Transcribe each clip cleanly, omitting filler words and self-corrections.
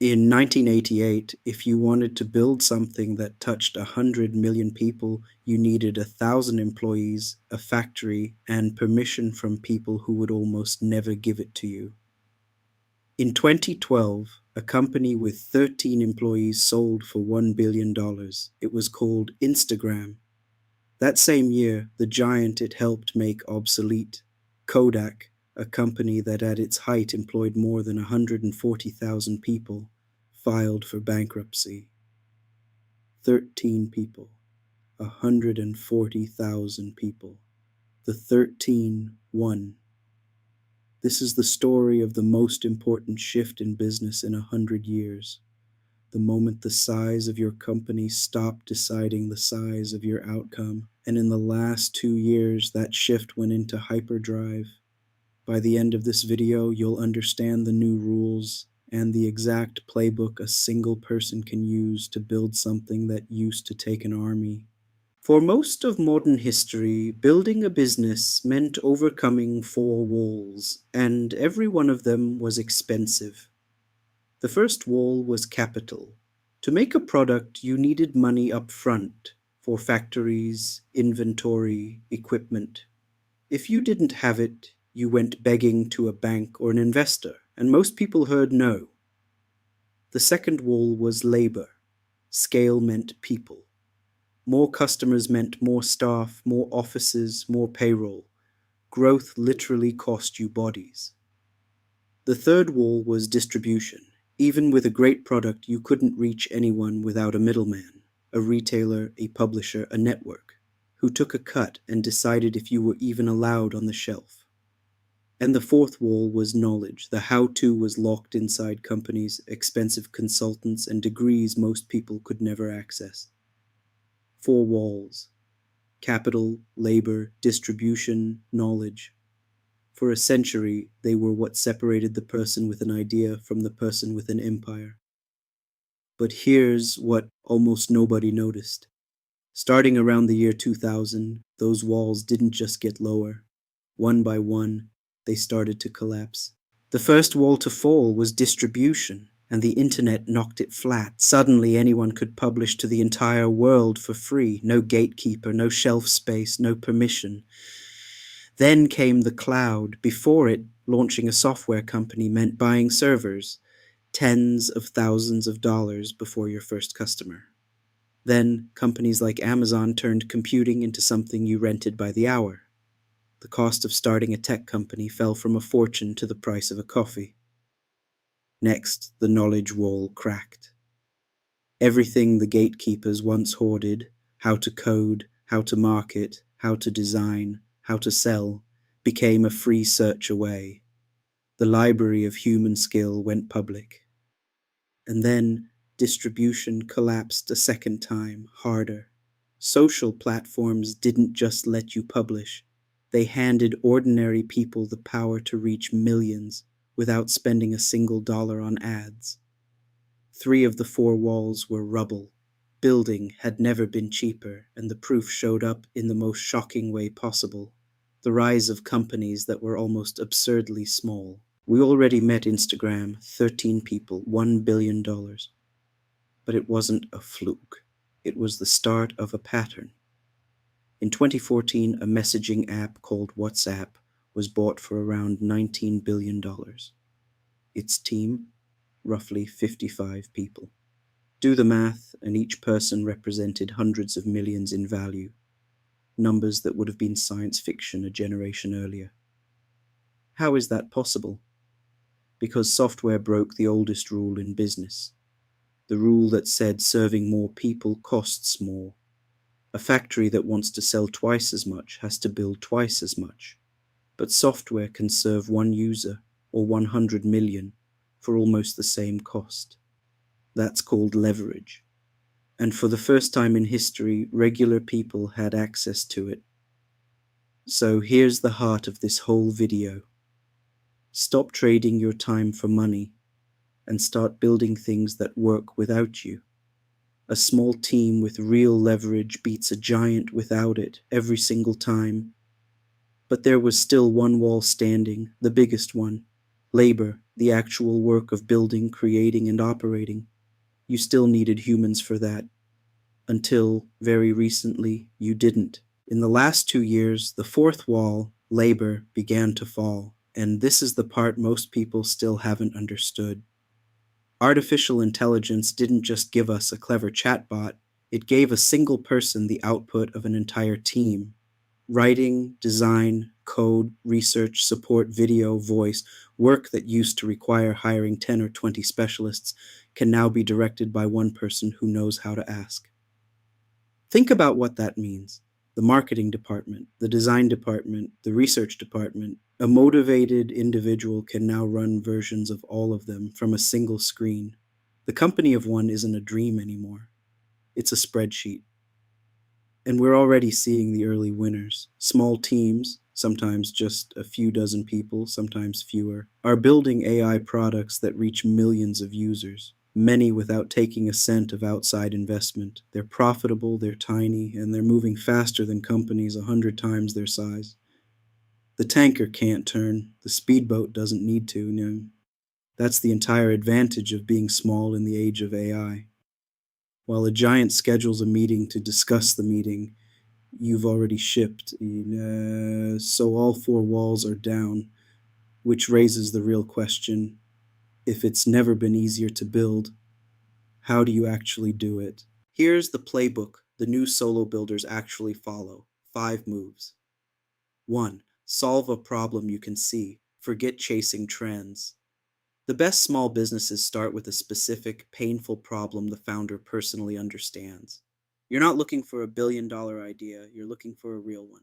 In 1988, if you wanted to build something that touched 100 million people, you needed 1,000 employees, a factory, and permission from people who would almost never give it to you. In 2012, a company with 13 employees sold for $1 billion. It was called Instagram. That same year, the giant it helped make obsolete, Kodak, a company that at its height employed more than 140,000 people, filed for bankruptcy. 13 people, 140,000 people. The 13 won. This is the story of the most important shift in business in 100 years. The moment the size of your company stopped deciding the size of your outcome. And in the last 2 years, that shift went into hyperdrive. By the end of this video, you'll understand the new rules and the exact playbook a single person can use to build something that used to take an army. For most of modern history, building a business meant overcoming 4 walls, and every one of them was expensive. The first wall was capital. To make a product, you needed money up front for factories, inventory, equipment. If you didn't have it, you went begging to a bank or an investor, and most people heard no. The second wall was labor. Scale meant people. More customers meant more staff, more offices, more payroll. Growth literally cost you bodies. The third wall was distribution. Even with a great product, you couldn't reach anyone without a middleman, a retailer, a publisher, a network, who took a cut and decided if you were even allowed on the shelf. And the fourth wall was knowledge. The how-to was locked inside companies, expensive consultants, and degrees most people could never access. 4 walls: capital, labor, distribution, knowledge. For a century, they were what separated the person with an idea from the person with an empire. But here's what almost nobody noticed. Starting around the year 2000, those walls didn't just get lower. One by one, they started to collapse. The first wall to fall was distribution, and the internet knocked it flat. Suddenly, anyone could publish to the entire world for free. No gatekeeper, no shelf space, no permission. Then came the cloud. Before it, launching a software company meant buying servers, tens of thousands of dollars before your first customer. Then, companies like Amazon turned computing into something you rented by the hour. The cost of starting a tech company fell from a fortune to the price of a coffee. Next, the knowledge wall cracked. Everything the gatekeepers once hoarded, how to code, how to market, how to design, how to sell, became a free search away. The library of human skill went public. And then distribution collapsed a second time, harder. Social platforms didn't just let you publish. They handed ordinary people the power to reach millions without spending a single dollar on ads. 3 of the 4 walls were rubble. Building had never been cheaper, and the proof showed up in the most shocking way possible. The rise of companies that were almost absurdly small. We already met Instagram, 13 people, $1 billion. But it wasn't a fluke. It was the start of a pattern. In 2014, a messaging app called WhatsApp was bought for around $19 billion. Its team, roughly 55 people. Do the math, and each person represented hundreds of millions in value, numbers that would have been science fiction a generation earlier. How is that possible? Because software broke the oldest rule in business, the rule that said serving more people costs more. A factory that wants to sell twice as much has to build twice as much. But software can serve 1 user, or 100 million, for almost the same cost. That's called leverage. And for the first time in history, regular people had access to it. So here's the heart of this whole video. Stop trading your time for money and start building things that work without you. A small team with real leverage beats a giant without it every single time. But there was still one wall standing, the biggest one: labor. The actual work of building, creating, and operating. You still needed humans for that. Until, very recently, you didn't. In the last 2 years, the fourth wall, labor, began to fall, and this is the part most people still haven't understood. Artificial intelligence didn't just give us a clever chatbot, it gave a single person the output of an entire team. Writing, design, code, research, support, video, voice, work that used to require hiring 10 or 20 specialists can now be directed by one person who knows how to ask. Think about what that means. The marketing department, the design department, the research department. A motivated individual can now run versions of all of them from a single screen. The company of one isn't a dream anymore. It's a spreadsheet. And we're already seeing the early winners. Small teams, sometimes just a few dozen people, sometimes fewer, are building AI products that reach millions of users, many without taking a cent of outside investment. They're profitable, they're tiny, and they're moving faster than companies 100 times their size. The tanker can't turn, the speedboat doesn't need to. No. That's the entire advantage of being small in the age of AI. While a giant schedules a meeting to discuss the meeting, you've already shipped. So all four walls are down, which raises the real question. If it's never been easier to build, how do you actually do it? Here's the playbook the new solo builders actually follow. 5 moves. 1. Solve a problem you can see. Forget chasing trends. The best small businesses start with a specific, painful problem the founder personally understands. You're not looking for a billion-dollar idea, you're looking for a real one.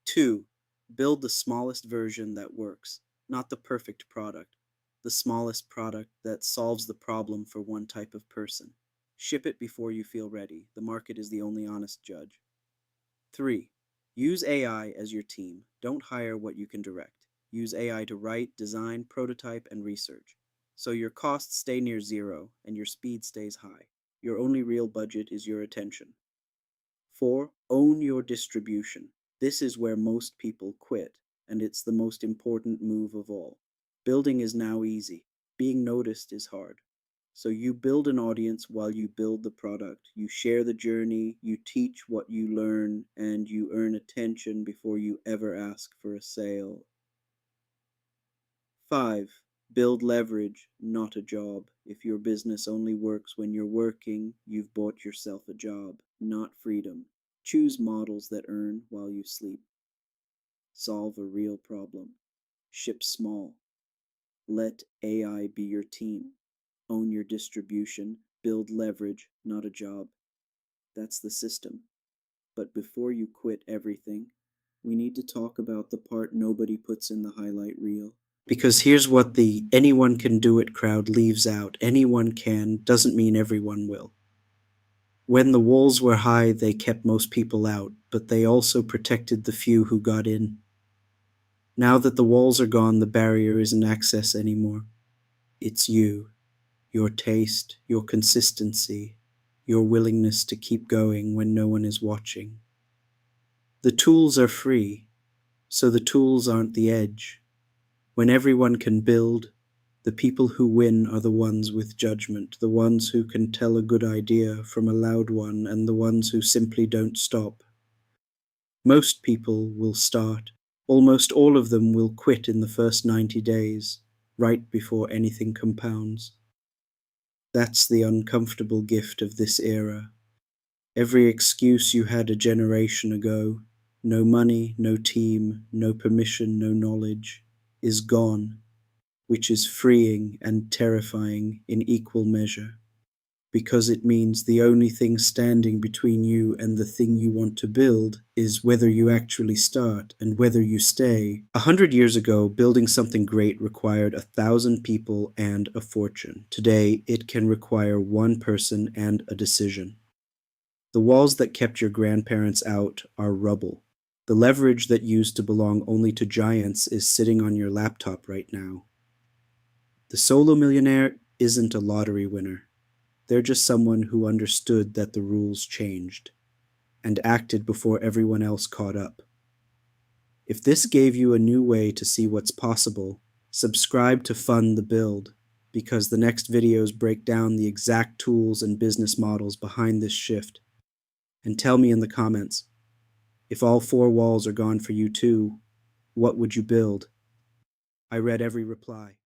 2. Build the smallest version that works, not the perfect product. The smallest product that solves the problem for one type of person. Ship it before you feel ready. The market is the only honest judge. 3. Use AI as your team. Don't hire what you can direct. Use AI to write, design, prototype, and research. So your costs stay near zero and your speed stays high. Your only real budget is your attention. 4. Own your distribution. This is where most people quit, and it's the most important move of all. Building is now easy. Being noticed is hard. So you build an audience while you build the product. You share the journey, you teach what you learn, and you earn attention before you ever ask for a sale. 5. Build leverage, not a job. If your business only works when you're working, you've bought yourself a job, not freedom. Choose models that earn while you sleep. Solve a real problem. Ship small. Let AI be your team. Own your distribution. Build leverage, not a job. That's the system. But before you quit everything, we need to talk about the part nobody puts in the highlight reel. Because here's what the anyone can do it crowd leaves out. Anyone can doesn't mean everyone will. When the walls were high, they kept most people out, but they also protected the few who got in. Now that the walls are gone, the barrier isn't access anymore. It's you, your taste, your consistency, your willingness to keep going when no one is watching. The tools are free, so the tools aren't the edge. When everyone can build, the people who win are the ones with judgment, the ones who can tell a good idea from a loud one, and the ones who simply don't stop. Most people will start. Almost all of them will quit in the first 90 days, right before anything compounds. That's the uncomfortable gift of this era. Every excuse you had a generation ago, no money, no team, no permission, no knowledge, is gone, which is freeing and terrifying in equal measure, because it means the only thing standing between you and the thing you want to build is whether you actually start and whether you stay. 100 years ago, building something great required 1,000 people and a fortune. Today, it can require one person and a decision. The walls that kept your grandparents out are rubble. The leverage that used to belong only to giants is sitting on your laptop right now. The solo millionaire isn't a lottery winner. They're just someone who understood that the rules changed and acted before everyone else caught up. If this gave you a new way to see what's possible, Subscribe to fund the build, because the next videos break down the exact tools and business models behind this shift. And tell me in the comments, if all four walls are gone for you too, what would you build? I read every reply.